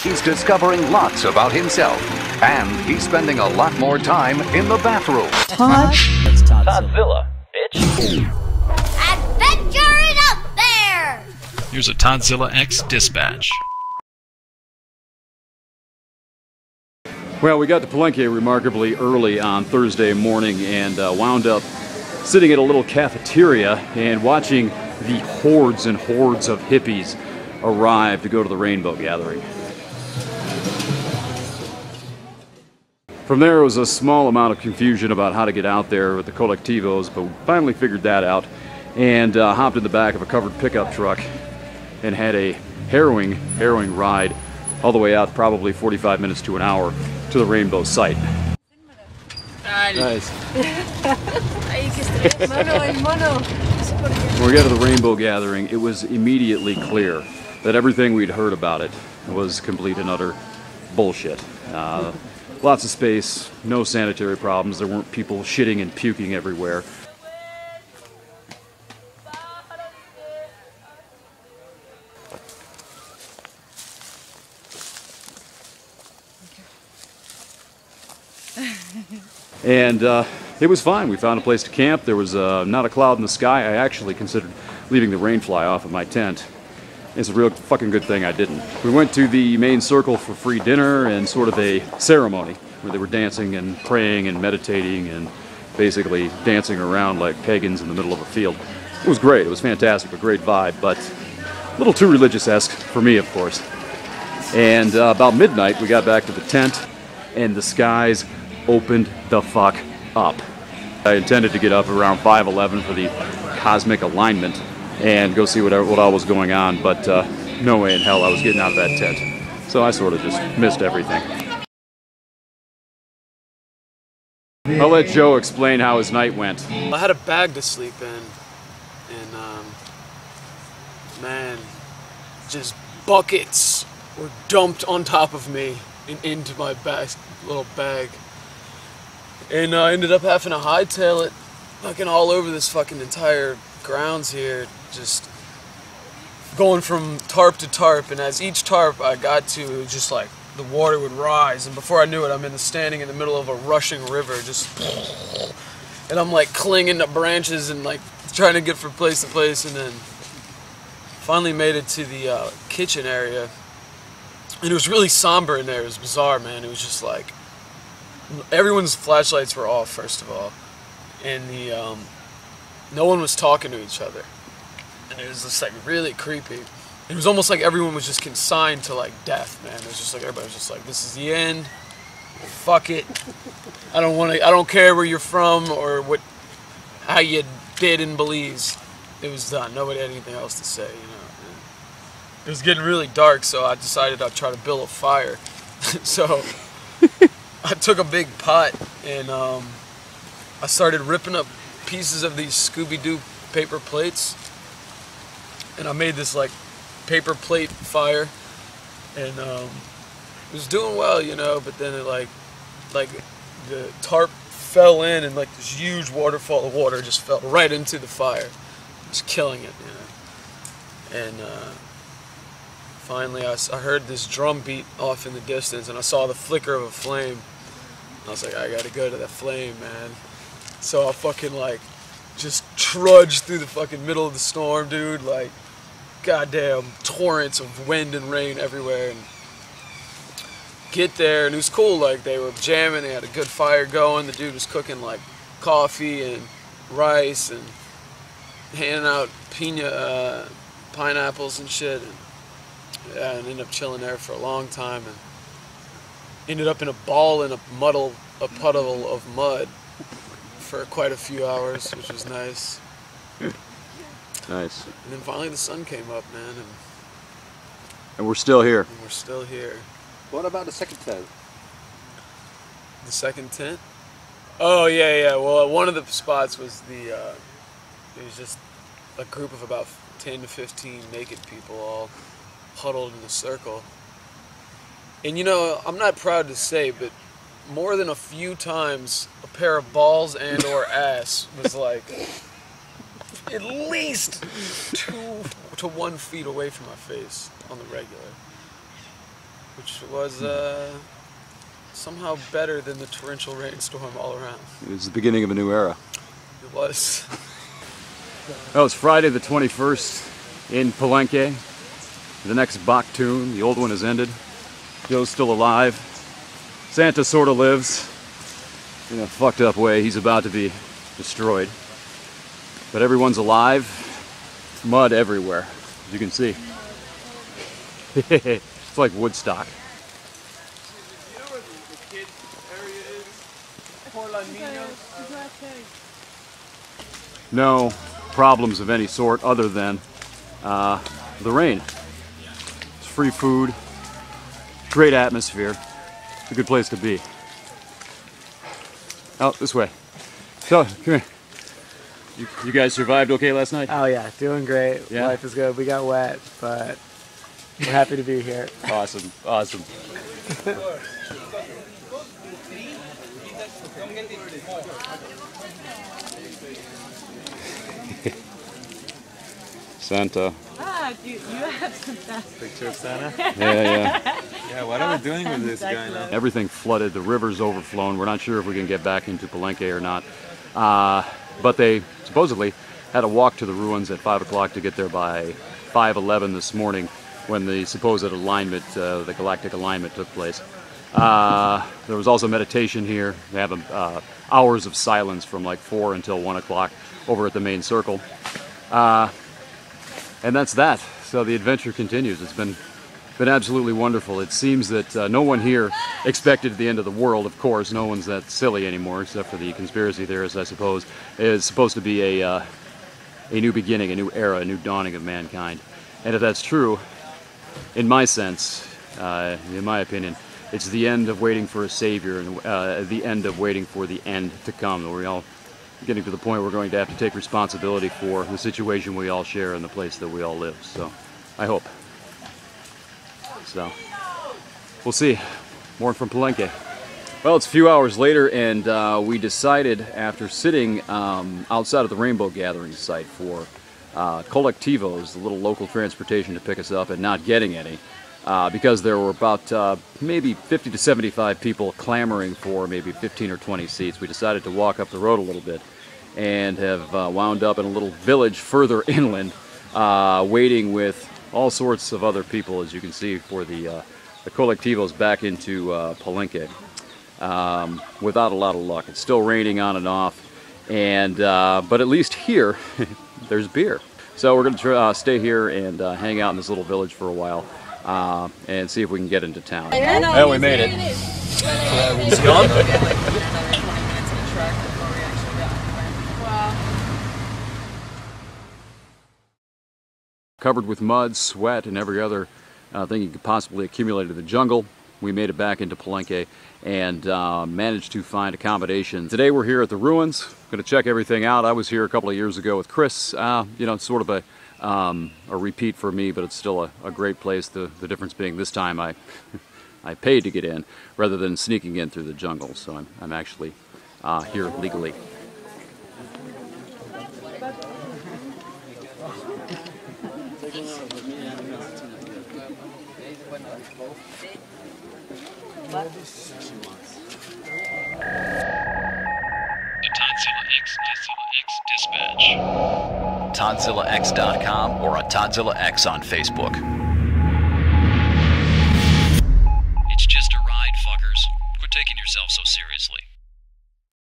He's discovering lots about himself, and he's spending a lot more time in the bathroom. That's Toddzilla, bitch. Adventure is up there! Here's a Toddzilla X dispatch. Well, we got to Palenque remarkably early on Thursday morning and wound up sitting at a little cafeteria and watching the hordes and hordes of hippies arrive to go to the rainbow gathering. From there, it was a small amount of confusion about how to get out there with the colectivos, but we finally figured that out and hopped in the back of a covered pickup truck and had a harrowing ride all the way out, probably 45 minutes to an hour, to the rainbow site. Nice. When we got to the rainbow gathering, it was immediately clear that everything we'd heard about it was complete and utter bullshit. Lots of space, no sanitary problems, there weren't people shitting and puking everywhere. And it was fine. We found a place to camp. There was not a cloud in the sky. I actually considered leaving the rain fly off of my tent. It's a real fucking good thing I didn't. We went to the main circle for free dinner and sort of a ceremony where they were dancing and praying and meditating and basically dancing around like pagans in the middle of a field. It was great. It was fantastic, a great vibe, but a little too religious-esque for me, of course. And about midnight, we got back to the tent and the skies opened the fuck up. I intended to get up around 5:11 for the cosmic alignment and go see what all was going on, but no way in hell I was getting out of that tent. So I sort of just missed everything. I'll let Joe explain how his night went. I had a bag to sleep in, and man, just buckets were dumped on top of me and into my little bag. And I ended up having to hightail it fucking all over this fucking entire grounds here, just going from tarp to tarp, and as each tarp I got to, it was just like the water would rise, and before I knew it, I'm standing in the middle of a rushing river, just, and I'm like clinging to branches and like trying to get from place to place, and then finally made it to the kitchen area, and it was really somber in there. It was bizarre, man. It was just like everyone's flashlights were off, first of all, and the no one was talking to each other, and it was just like really creepy. It was almost like everyone was just consigned to like death, man. It was just like everybody was just like, this is the end. Fuck it. I don't care where you're from or how you did in Belize. It was done. Nobody had anything else to say, you know. And it was getting really dark, so I decided I'd try to build a fire. So I took a big pot and I started ripping up pieces of these Scooby-Doo paper plates, and I made this like paper plate fire, and it was doing well, you know, but then it like the tarp fell in, and like this huge waterfall of water just fell right into the fire, just killing it, you know. And finally I heard this drum beat off in the distance, and I saw the flicker of a flame. I was like, I gotta go to that flame, man. So I fucking like just trudged through the fucking middle of the storm, dude, like goddamn torrents of wind and rain everywhere, and get there, and it was cool. Like, they were jamming, they had a good fire going, the dude was cooking like coffee and rice and handing out pineapples and shit, and yeah, and ended up chilling there for a long time, and ended up in a ball in a puddle of mud for quite a few hours, which was nice. Nice. And then finally the sun came up, man, and we're still here. And we're still here. What about the second tent? The second tent? Oh yeah. Well, one of the spots was it was just a group of about 10 to 15 naked people all huddled in a circle. And you know, I'm not proud to say, but more than a few times a pair of balls and or ass was like at least to 1 feet away from my face on the regular, which was somehow better than the torrential rainstorm all around. It was the beginning of a new era. It was. Well, it's Friday the 21st in Palenque. The next Bach tune, the old one has ended. Joe's still alive. Santa sort of lives in a fucked up way. He's about to be destroyed. But everyone's alive. Mud everywhere, as you can see. It's like Woodstock. You know where the kids area is? Por la Niños? No problems of any sort other than the rain. It's free food, great atmosphere. It's a good place to be. Out this way. So, come here. You guys survived okay last night? Oh yeah, doing great. Yeah? Life is good. We got wet, but we're happy to be here. Awesome, awesome. Santa. Ah, you have some stuff. Picture of Santa? Yeah. Yeah, what are we doing with this guy now? Everything flooded, the river's overflown. We're not sure if we can get back into Palenque or not. But they supposedly had to walk to the ruins at 5 o'clock to get there by 5:11 this morning when the supposed alignment, the galactic alignment took place. There was also meditation here. They have hours of silence from like 4 until 1 o'clock over at the main circle. And that's that. So the adventure continues. It's been absolutely wonderful. It seems that no one here expected the end of the world, of course. No one's that silly anymore, except for the conspiracy theorists, I suppose. It's supposed to be a new beginning, a new era, a new dawning of mankind. And if that's true, in my sense, in my opinion, it's the end of waiting for a savior and the end of waiting for the end to come. We're all getting to the point where we're going to have to take responsibility for the situation we all share and the place that we all live. So, I hope. So, we'll see. More from Palenque. Well, it's a few hours later, and we decided, after sitting outside of the Rainbow Gathering site for colectivos, the little local transportation to pick us up, and not getting any, because there were about maybe 50 to 75 people clamoring for maybe 15 or 20 seats. We decided to walk up the road a little bit and have wound up in a little village further inland, waiting with all sorts of other people, as you can see, for the colectivos back into Palenque, without a lot of luck. It's still raining on and off, and but at least here there's beer. So we're going to stay here and hang out in this little village for a while and see if we can get into town. Well, we made it. It's gone? Covered with mud, sweat, and every other thing you could possibly accumulate in the jungle, we made it back into Palenque and managed to find accommodation. Today we're here at the ruins. Going to check everything out. I was here a couple of years ago with Chris. You know, it's sort of a repeat for me, but it's still a great place. The difference being this time I paid to get in rather than sneaking in through the jungle. So I'm actually here legally. The Toddzilla X Dispatch. ToddzillaX.com or a Toddzilla X on Facebook. It's just a ride, fuckers. Quit taking yourself so seriously.